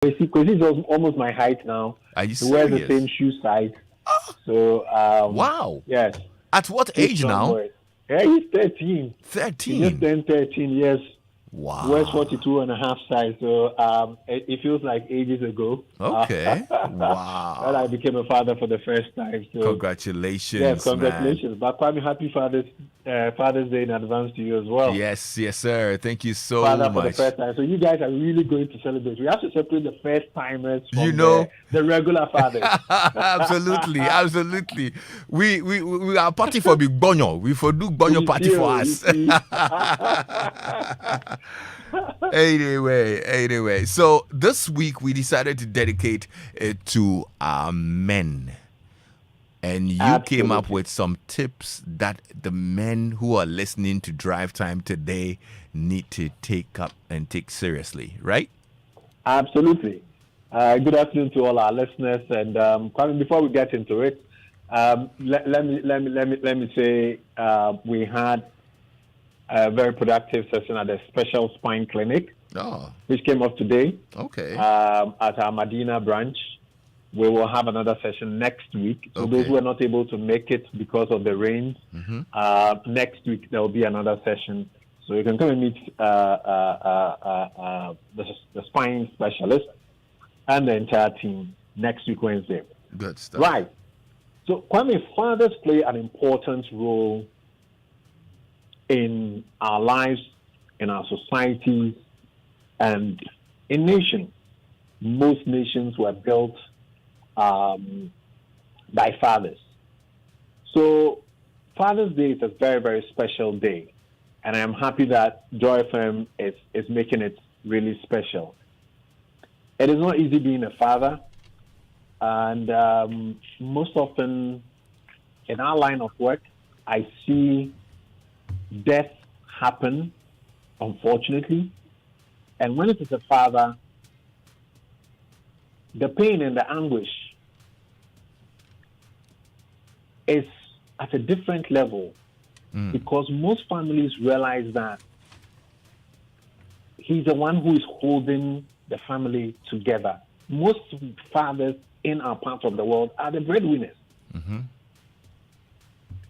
Because he's almost my height now. Are you He wears the serious? same shoe size. So, Wow. yes. At what He's age strong now? boy. Yeah, he's 13. He just 13. turned 13 years. Wears Wow. 42 and a half size. So it feels like ages ago. Okay. That I Wow. became a father for the first time. So yes, Congratulations, man. congratulations. But probably happy Father's Day in advance to you as well. Yes, yes, sir. Thank you so Father for the much. first time. So you guys are really going to celebrate. We have to separate the first timers You from know, the regular fathers. absolutely, absolutely. We are party for big bonyo. We for do bonyo You party see, for oh, you us. see. Anyway. So this week we decided to dedicate it to our men. And you came up Absolutely. with some tips that the men who are listening to Drive Time today need to take up and take seriously, right? Absolutely. Good afternoon to all our listeners. And Kwame, before we get into it, let me say we had a very productive session at the special spine clinic, Oh, which came up today okay. at our Medina branch. We will have another session next week. So those Okay. who are not able to make it because of the rains, next week there will be another session. So you can come and meet the spine specialist and the entire team next week, Wednesday. Good stuff. Right. So, Kwame, fathers play an important role in our lives, in our societies, and in nations. Most nations were built by fathers. So, Father's Day is a very, very special day. And I am happy that Joy FM is making it really special. It is not easy being a father. And most often in our line of work, I see death happen, unfortunately. And when it is a father, the pain and the anguish is at a different level because most families realize that he's the one who is holding the family together. Most fathers in our part of the world are the breadwinners.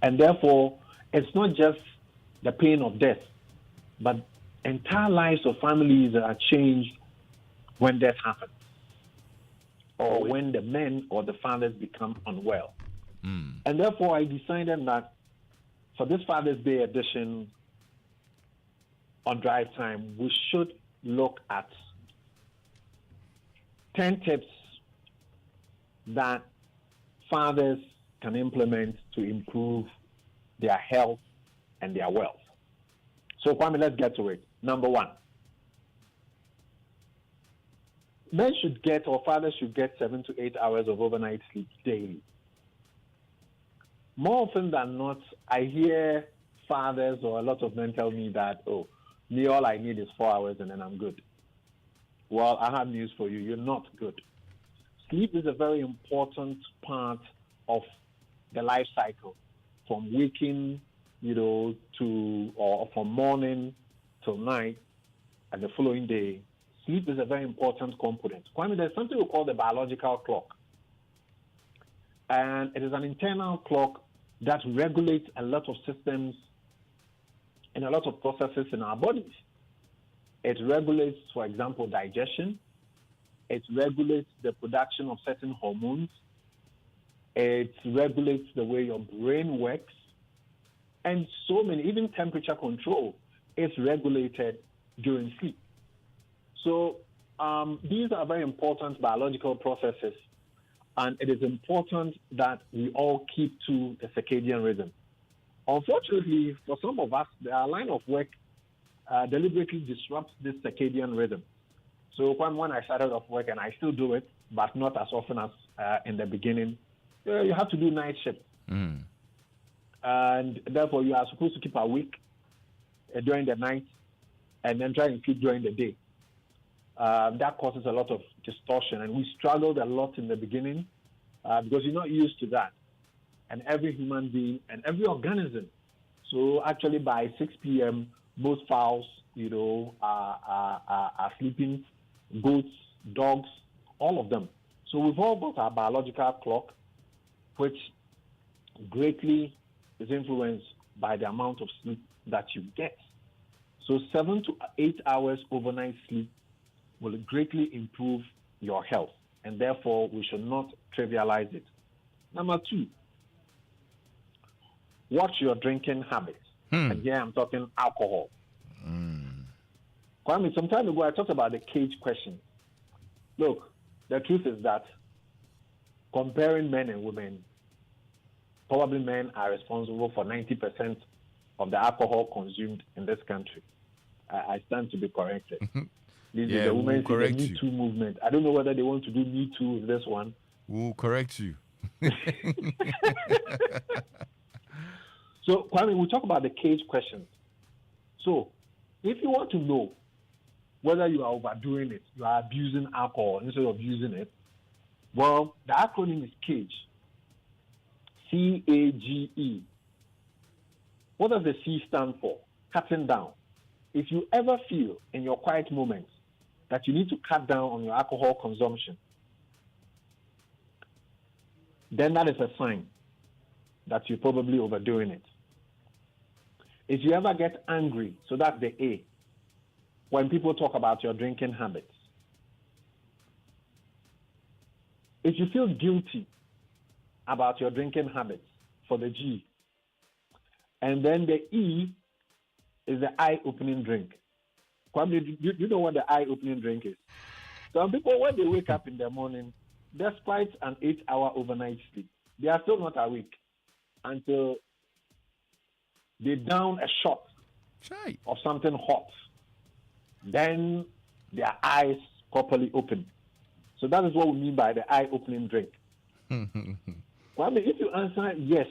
And therefore, it's not just the pain of death, but entire lives of families are changed when death happens or when the men or the fathers become unwell. And therefore, I decided that for this Father's Day edition on Drive Time, we should look at 10 tips that fathers can implement to improve their health and their wealth. So, Kwame, let's get to it. Number one, men should get, or fathers should get 7 to 8 hours of overnight sleep daily. More often than not, I hear fathers or a lot of men tell me that, oh, me, all I need is 4 hours and then I'm good. Well, I have news for you. You're not good. Sleep is a very important part of the life cycle, from waking, or from morning till night and the following day. Sleep is a very important component. Kwame, there's something we call the biological clock. And it is an internal clock that regulates a lot of systems and a lot of processes in our bodies. It regulates, for example, digestion. It regulates the production of certain hormones. It regulates the way your brain works. And so many, even temperature control is regulated during sleep. So these are very important biological processes. And it is important that we all keep to the circadian rhythm. Unfortunately, for some of us, our line of work deliberately disrupts this circadian rhythm. So when I started off work, and I still do it, but not as often as in the beginning, you have to do night shift. And therefore, you are supposed to keep awake during the night and then try and sleep during the day. That causes a lot of distortion. And we struggled a lot in the beginning because you're not used to that. And every human being and every organism. So actually by 6 p.m., most fowls, are sleeping. Goats, dogs, all of them. So we've all got our biological clock, which greatly is influenced by the amount of sleep that you get. So 7 to 8 hours overnight sleep will greatly improve your health, and therefore we should not trivialize it. Number 2, watch your drinking habits. And here I'm talking alcohol. Kwame, some time ago I talked about the cage question. Look, the truth is that comparing men and women, probably men are responsible for 90% of the alcohol consumed in this country. I stand to be corrected. This is the women's Me Too movement. I don't know whether they want to do Me Too with this one. We'll correct you. So, Kwame, we talk about the cage question. So, if you want to know whether you are overdoing it, you are abusing alcohol instead of using it, well, the acronym is CAGE. CAGE. What does the C stand for? Cutting down. If you ever feel in your quiet moments that you need to cut down on your alcohol consumption, then that is a sign that you're probably overdoing it. If you ever get angry, so that's the A, when people talk about your drinking habits. If you feel guilty about your drinking habits, for the G. And then the E is the eye-opening drink. Kwame, you know what the eye-opening drink is? Some people, when they wake up in the morning, despite an 8-hour overnight sleep, they are still not awake until they down a shot of something hot. Then their eyes properly open. So that is what we mean by the eye-opening drink. Kwame, if you answer yes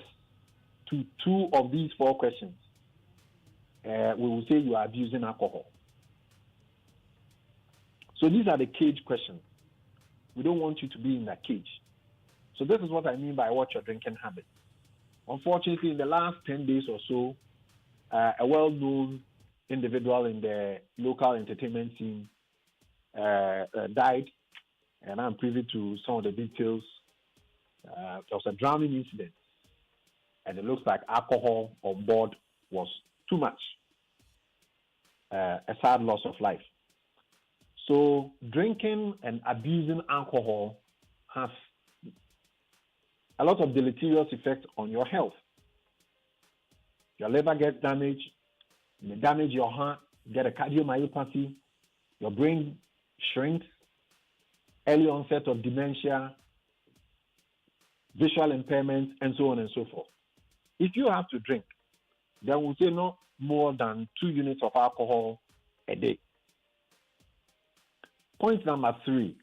to 2 of these 4 questions, we will say you are abusing alcohol. So these are the cage questions. We don't want you to be in that cage. So this is what I mean by watch your drinking habit. Unfortunately, in the last 10 days or so, a well-known individual in the local entertainment scene died, and I'm privy to some of the details. There was a drowning incident, and it looks like alcohol on board was too much. A sad loss of life. So drinking and abusing alcohol has a lot of deleterious effects on your health. Your liver gets damaged, you may damage your heart, get a cardiomyopathy, your brain shrinks, early onset of dementia, visual impairments, and so on and so forth. If you have to drink, then we'll say no more than 2 units of alcohol a day. Point number 3,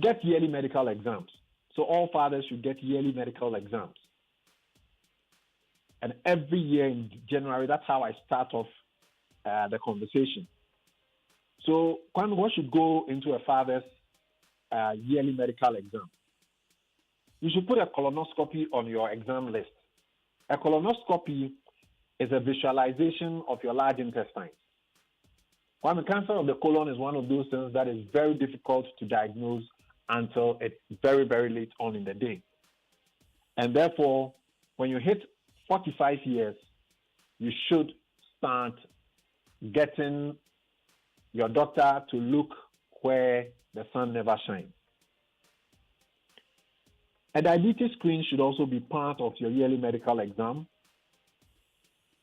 get yearly medical exams. So all fathers should get yearly medical exams. And every year in January, that's how I start off the conversation. So one should go into a father's yearly medical exam. You should put a colonoscopy on your exam list. A colonoscopy is a visualization of your large intestines. When the cancer of the colon is one of those things that is very difficult to diagnose until it's very, very late on in the day. And therefore, when you hit 45 years, you should start getting your doctor to look where the sun never shines. A diabetes screen should also be part of your yearly medical exam.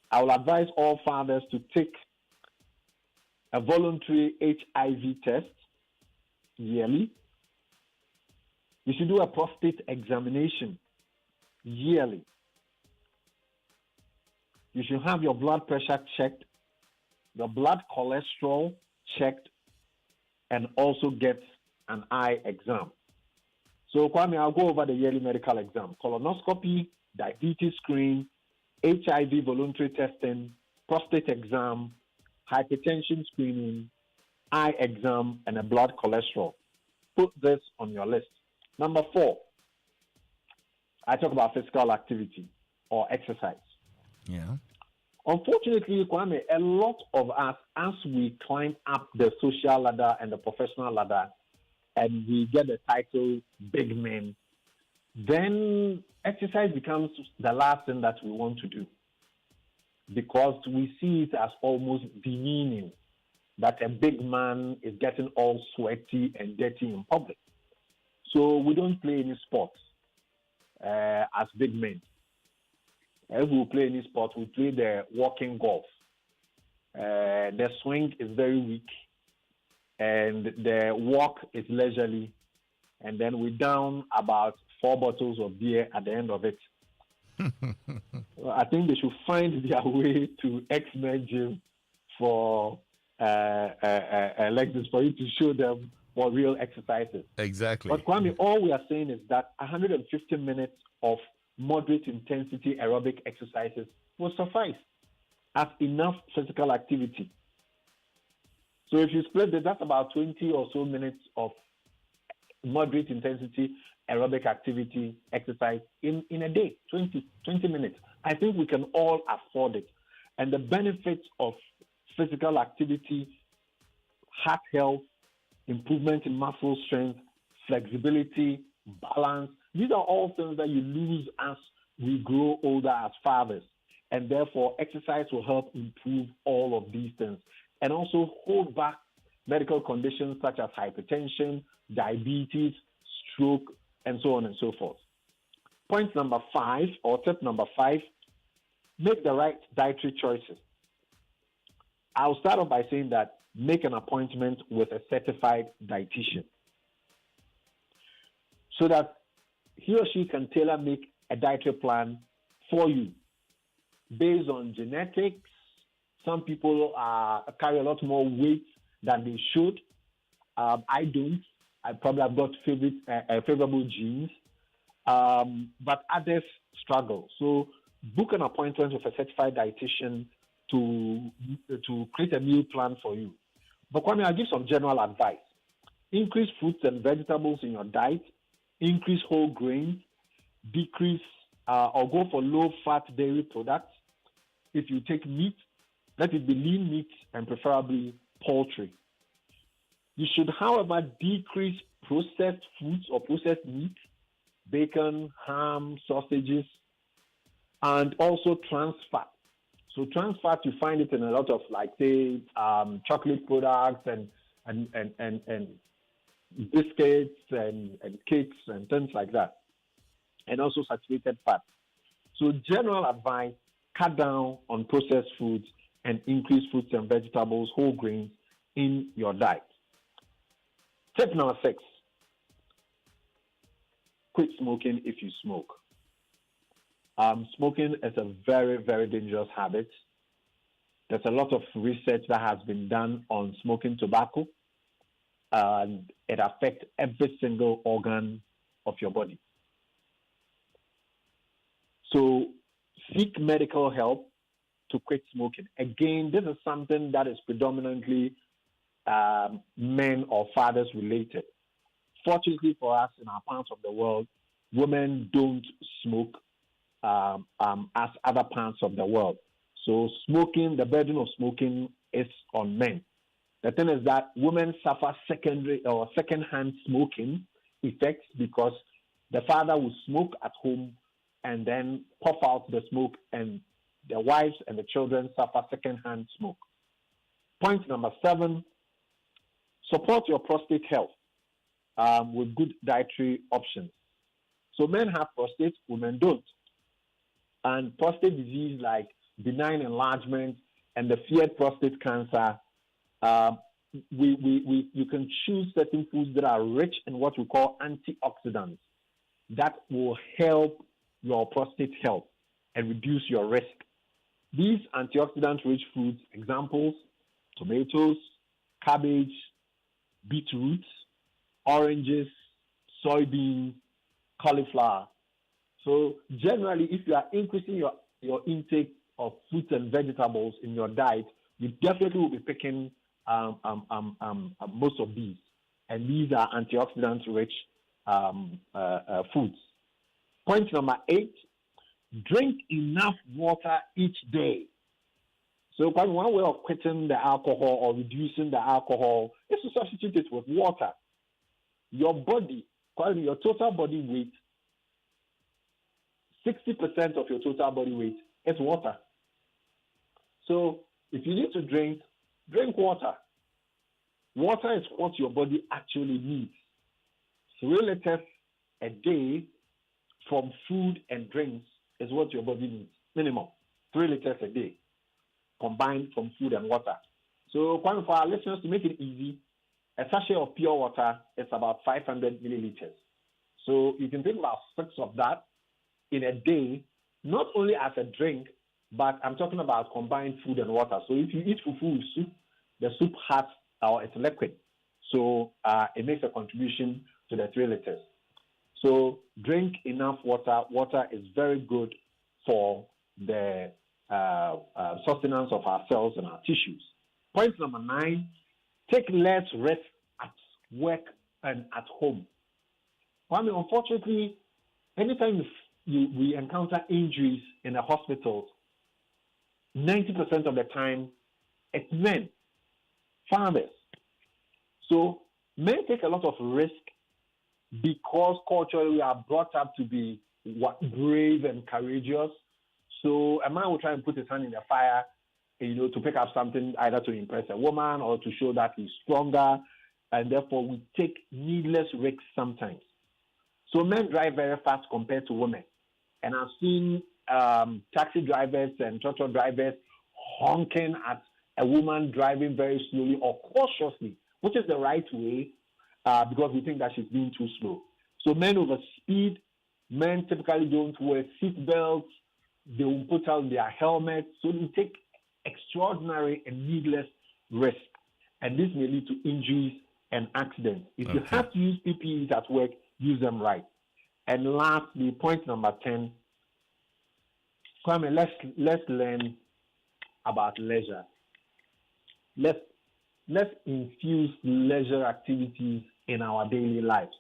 I will advise all fathers to take a voluntary HIV test yearly. You should do a prostate examination yearly. You should have your blood pressure checked, your blood cholesterol checked, and also get an eye exam. So, Kwame, I'll go over the yearly medical exam. Colonoscopy, diabetes screen, HIV voluntary testing, prostate exam, hypertension screening, eye exam, and a blood cholesterol. Put this on your list. Number 4, I talk about physical activity or exercise. Yeah. Unfortunately, Kwame, a lot of us, as we climb up the social ladder and the professional ladder, and we get the title big men, then exercise becomes the last thing that we want to do, because we see it as almost demeaning that a big man is getting all sweaty and dirty in public. So we don't play any sports as big men. If we play any sport, we play the walking golf. The swing is very weak, and the walk is leisurely, and then we down about 4 bottles of beer at the end of it. I think they should find their way to X-Men gym for Lexis, for you to show them what real exercise is. Exactly. But Kwame, all we are saying is that 150 minutes of moderate intensity aerobic exercises will suffice as enough physical activity. So if you split it, that's about 20 or so minutes of moderate intensity aerobic activity exercise in a day, 20 minutes. I think we can all afford it. And the benefits of physical activity, heart health, improvement in muscle strength, flexibility, balance, these are all things that you lose as we grow older as fathers. And therefore, exercise will help improve all of these things and also hold back medical conditions such as hypertension, diabetes, stroke, and so on and so forth. Point number 5, or tip number 5, make the right dietary choices. I'll start off by saying that make an appointment with a certified dietitian so that he or she can tailor make a dietary plan for you based on genetics. Some people carry a lot more weight than they should. I don't. I probably have got favorable genes, but others struggle. So book an appointment with a certified dietitian to create a meal plan for you. But Kwame, I'll give some general advice. Increase fruits and vegetables in your diet. Increase whole grains. Decrease or go for low-fat dairy products. If you take meat, let it be lean meat and preferably poultry. You should, however, decrease processed foods or processed meat, bacon, ham, sausages, and also trans fat. So trans fat, you find it in a lot of, like, say, chocolate products and biscuits and cakes and things like that, and also saturated fat. So general advice, cut down on processed foods and increase fruits and vegetables, whole grains in your diet. Tip number 6, quit smoking if you smoke. Smoking is a very, very dangerous habit. There's a lot of research that has been done on smoking tobacco, and it affects every single organ of your body. So seek medical help to quit smoking. Again, this is something that is predominantly men or fathers related. Fortunately for us, in our parts of the world, women don't smoke as other parts of the world. So smoking, the burden of smoking is on men. The thing is that women suffer secondary or second-hand smoking effects because the father will smoke at home and then puff out the smoke, and the wives and the children suffer second-hand smoke. Point number 7, support your prostate health with good dietary options. So men have prostate, women don't. And prostate disease like benign enlargement and the feared prostate cancer, you can choose certain foods that are rich in what we call antioxidants that will help your prostate health and reduce your risk. These antioxidant-rich foods, examples, tomatoes, cabbage, beetroot, oranges, soybeans, cauliflower. So generally, if you are increasing your intake of fruits and vegetables in your diet, you definitely will be picking most of these. And these are antioxidant-rich foods. Point number 8, drink enough water each day. So one way of quitting the alcohol or reducing the alcohol is to substitute it with water. your body, your total body weight, 60% of your total body weight is water. So if you need to drink water. Water is what your body actually needs. 3 liters a day from food and drinks is what your body needs. Minimum 3 liters a day combined from food and water. So for our listeners, to make it easy, a sachet of pure water is about 500 milliliters. So you can take about 6 of that in a day, not only as a drink, but I'm talking about combined food and water. So if you eat fufu with soup, the soup has, or it's liquid. So it makes a contribution to the 3 liters. So drink enough water. Water is very good for the sustenance of our cells and our tissues. Point number 9, take less rest at work and at home. Well, unfortunately, anytime we encounter injuries in the hospitals, 90% of the time, it's men, fathers. So men take a lot of risk because culturally we are brought up to be brave and courageous. So a man will try and put his hand in the fire, to pick up something either to impress a woman or to show that he's stronger, and therefore we take needless risks sometimes. So men drive very fast compared to women. And I've seen taxi drivers and tractor drivers honking at a woman driving very slowly or cautiously, which is the right way because we think that she's being too slow. So men overspeed. Men typically don't wear seat belts. They will put out their helmets. So they take extraordinary and needless risk. And this may lead to injuries and accidents. If you have to use PPEs at work, use them right. And lastly, point number 10, Kwame, let's learn about leisure. Let's infuse leisure activities in our daily lives.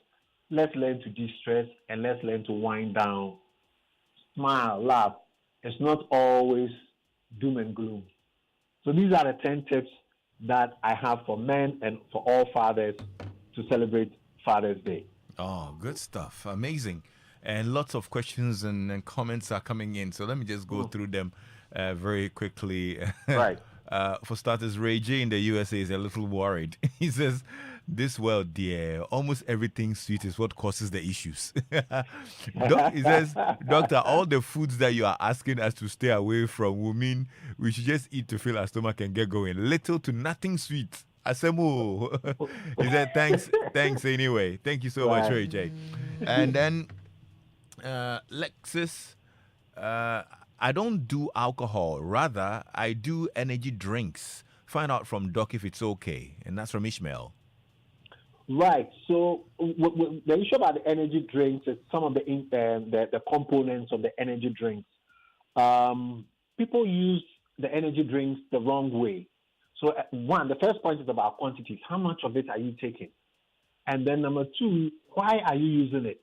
Let's learn to de-stress and let's learn to wind down. Smile, laugh. It's not always doom and gloom. So these are the 10 tips that I have for men and for all fathers to celebrate Father's Day. Oh, good stuff. Amazing. And lots of questions and comments are coming in. So let me just go through them very quickly. Right. For starters, Ray J in the USA is a little worried. He says, this world, dear, almost everything sweet is what causes the issues. He says, Doctor, all the foods that you are asking us to stay away from will mean we should just eat to fill our stomach and get going. Little to nothing sweet. Asemu. He said, thanks anyway. Thank you so much, Ray J. And then Lexis, I don't do alcohol. Rather, I do energy drinks. Find out from Doc if it's okay. And that's from Ishmael. Right. So the issue about the energy drinks is some of the components of the energy drinks. People use the energy drinks the wrong way. So one, the first point is about quantities. How much of it are you taking? And then number 2, why are you using it?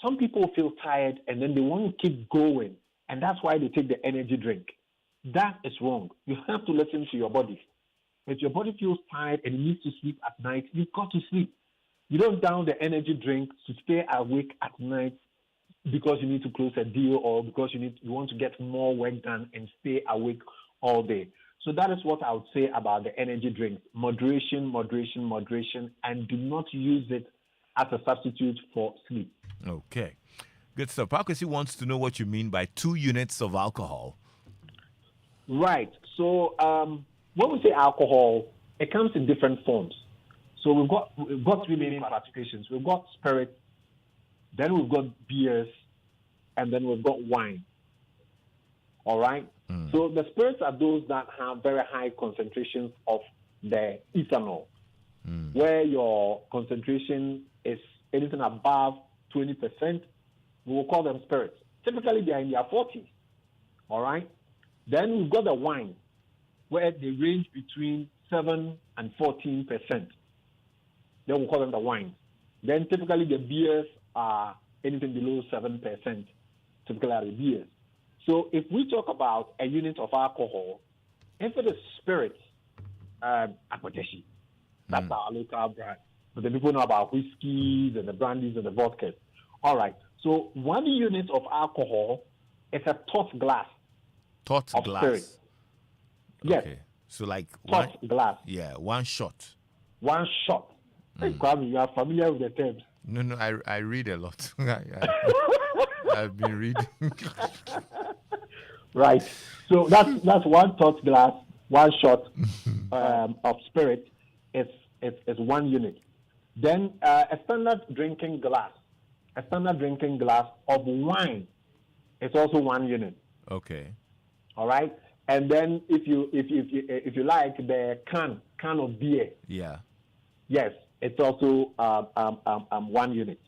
Some people feel tired and then they want to keep going. And that's why they take the energy drink. That is wrong. You have to listen to your body. If your body feels tired and it needs to sleep at night, you've got to sleep. You don't down the energy drink to stay awake at night because you need to close a deal or because you want to get more work done and stay awake all day. So that is what I would say about the energy drinks. Moderation, moderation, moderation, and do not use it as a substitute for sleep. Okay. Good stuff. Pakwesi wants to know what you mean by 2 units of alcohol. Right. So when we say alcohol, it comes in different forms. So we've got 3 main classifications. We've got spirit, then we've got beers, and then we've got wine. All right? So the spirits are those that have very high concentrations of the ethanol, where your concentration is anything above 20%. We will call them spirits. Typically, they are in their 40s. All right? Then we've got the wine, where they range between 7 and 14%. Then we'll call them the wines. Then typically the beers are anything below 7%, typically are the beers. So if we talk about a unit of alcohol, if it is spirits, Apoteshi, that's our local brand. but the people know about whiskeys and the brandies and the vodkas. All right. So 1 unit of alcohol is a tot glass. Tot glass. Spirit. Yes. Okay. So like tot glass. Yeah, 1 shot. 1 shot. Hey, Kwame, you are familiar with the terms. No, I read a lot. I've been reading. Right. So that's 1 tot glass, 1 shot of spirit is 1 unit. Then a standard drinking glass of wine is also 1 unit. Okay. All right. And then if you like the can of beer. Yeah. Yes, it's also 1 unit.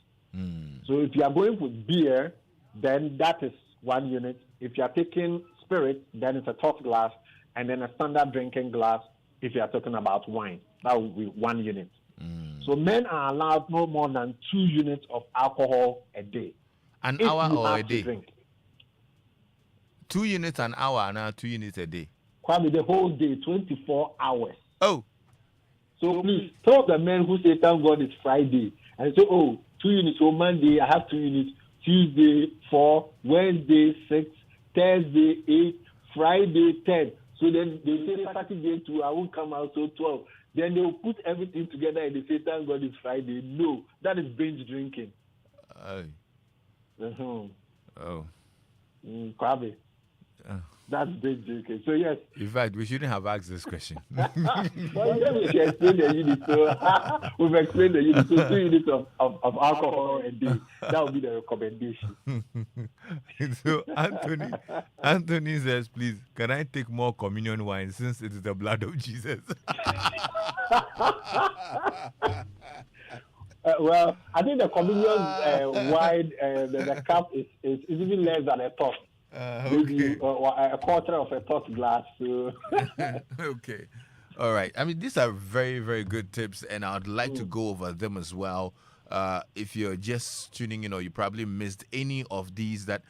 So if you are going with beer, then that is 1 unit. If you are taking spirit, then it's a tot glass, and then a standard drinking glass if you are talking about wine. That would be 1 unit. So men are allowed no more than 2 units of alcohol a day. An hour or a day? Drink. 2 units an hour and 2 units a day. Kwame, the whole day, 24 hours. Oh. So please tell the men who say thank God it's Friday and say, 2 units. So Monday I have 2 units. Tuesday 4, Wednesday 6, Thursday 8, Friday 10. So then they say Saturday 2, I won't come out, so 12. Then they will put everything together and they say thank God it's Friday. No, that is binge drinking. Kwame. That's binge drinking. So yes. In fact, we shouldn't have asked this question. Well, then we should explain the unit. So we've explained the unit. So 2 units of alcohol a day. That would be the recommendation. So Anthony says, please, can I take more communion wine since it is the blood of Jesus? Well, I think the communion wine, the cup is even less than a tot. Maybe a quarter of a tot glass. So. Okay. All right. I mean, these are very, very good tips, and I'd like to go over them as well. If you're just tuning in or you probably missed any of these that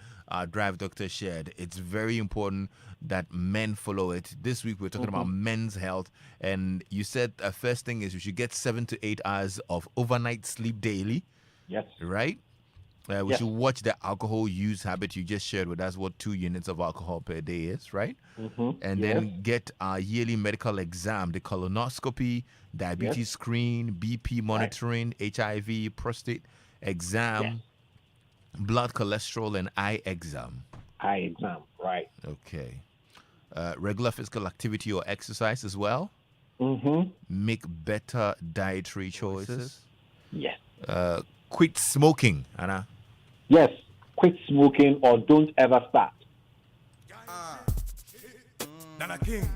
Drive Doctor shared, it's very important that men follow it. This week we're talking about men's health, and you said the first thing is you should get 7 to 8 hours of overnight sleep daily. Yes. Right? We should watch the alcohol use habit you just shared with us, what 2 units of alcohol per day is, right? And then get our yearly medical exam, the colonoscopy, diabetes screen, BP monitoring, HIV, prostate exam, blood cholesterol, and eye exam. Eye exam, right. Okay. Regular physical activity or exercise as well. Make better dietary choices. Yes. Quit smoking, Anna. Yes, quit smoking or don't ever start. Nana King.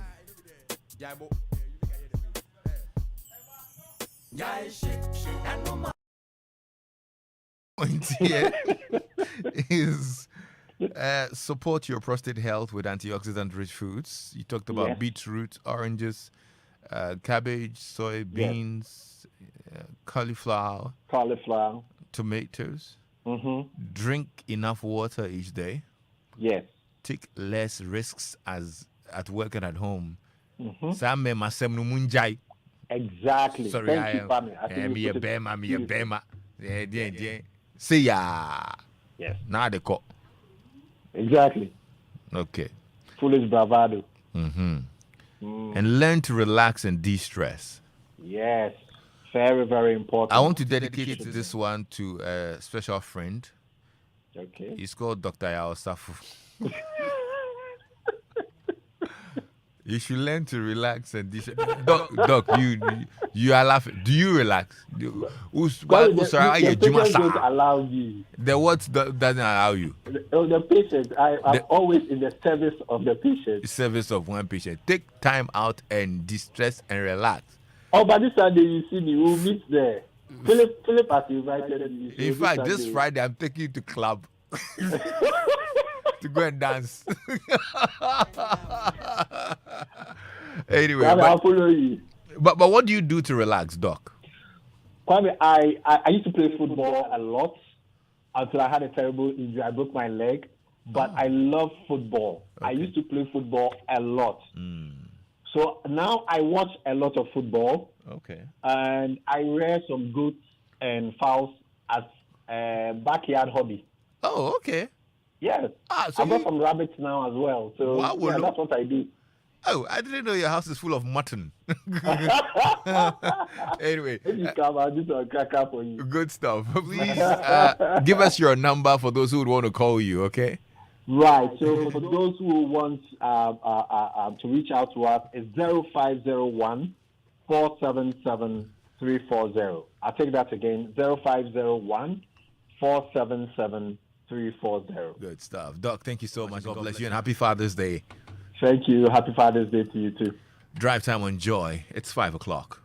Point here is support your prostate health with antioxidant-rich foods. You talked about beetroot, oranges, cabbage, soybeans, cauliflower, tomatoes. Drink enough water each day. Yes. Take less risks as at work and at home. Exactly. Sorry, Thank you, Pami. I'm a bema. Say ya. Yes. Now the call. Exactly. Okay. Foolish bravado. And learn to relax and de-stress. Yes. Very, very important. I want to dedicate this one to a special friend. Okay. He's called Dr. Osafo. You should learn to relax and de-stress. Doc, you are laughing. Do you relax? The patient don't allow me. The what doesn't allow you? The patient. I'm always in the service of the patient. Service of one patient. Take time out and de-stress and relax. Oh, but this Sunday you see me, we'll meet there. Philip has invited me. In fact, this Friday I'm taking you to club to go and dance. Anyway, I'll follow you. But what do you do to relax, Doc? Kwame, I used to play football a lot until I had a terrible injury. I broke my leg, but I love football. Okay. I used to play football a lot. So now I watch a lot of football. Okay. And I rear some goats and fowls as a backyard hobby. Oh, okay. Yes. So I've got some rabbits now as well. So wow, yeah, that's what I do. Oh, I didn't know your house is full of mutton. Anyway. If you come, I'll do some cracker for you. Good stuff. Please give us your number for those who would want to call you, okay? Right. So for those who want to reach out to us, it's 0501 477 340. I'll take that again, 0501 477 340. Good stuff. Doc, thank you so much. God bless you and happy Father's Day. Thank you. Happy Father's Day to you too. Drive time on Joy. It's 5 o'clock.